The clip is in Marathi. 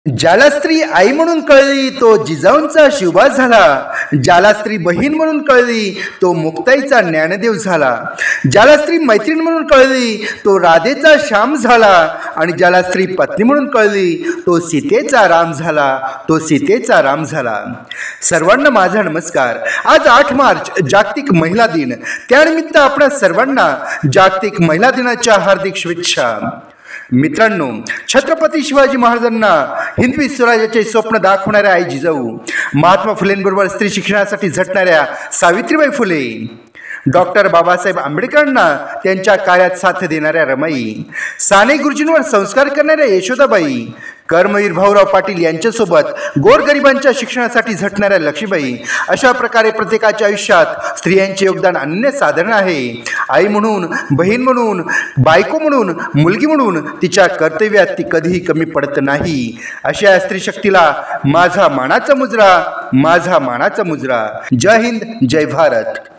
ज्याला स्त्री आई म्हणून कळली तो जिजाऊंचा शिवबा झाला, ज्याला स्त्री बहीण म्हणून कळली तो मुक्ताईचा ज्ञानदेव झाला, ज्याला स्त्री मैत्रीण म्हणून कळली तो राधेचा श्याम झाला, आणि ज्याला स्त्री पत्नी म्हणून कळली तो सीतेचा राम झाला, तो सीतेचा राम झाला. सर्वांना माझा नमस्कार. आज 8 मार्च जागतिक महिला दिन. त्यानिमित्त आपल्या सर्वांना जागतिक महिला दिनाच्या हार्दिक शुभेच्छा. मित्रांनो, छत्रपती शिवाजी महाराजांना हिंदवी स्वराज्याचे स्वप्न दाखवणाऱ्या आई जिजाऊ, महात्मा फुलेंबरोबर स्त्री शिक्षणासाठी झटणाऱ्या सावित्रीबाई फुले, डॉक्टर बाबासाहेब आंबेडकरांना त्यांच्या कार्यात साथ देणाऱ्या रमाई, साने गुरुजींवर संस्कार करणाऱ्या यशोदाबाई, कर्मवीर भाऊराव पाटील यांच्यासोबत गोरगरिबांच्या शिक्षणासाठी झटणाऱ्या लक्ष्मीबाई, अशा प्रकारे प्रत्येकाच्या आयुष्यात स्त्रियांचे योगदान अनन्यसाधारण आहे. आई म्हणून, बहीण म्हणून, बायको म्हणून, मुलगी म्हणून तिच्या कर्तव्यात ती कधीही कमी पडत नाही. अशा स्त्री शक्तीला माझा मानाचा मुजरा, माझा मानाचा मुजरा. जय हिंद, जय भारत.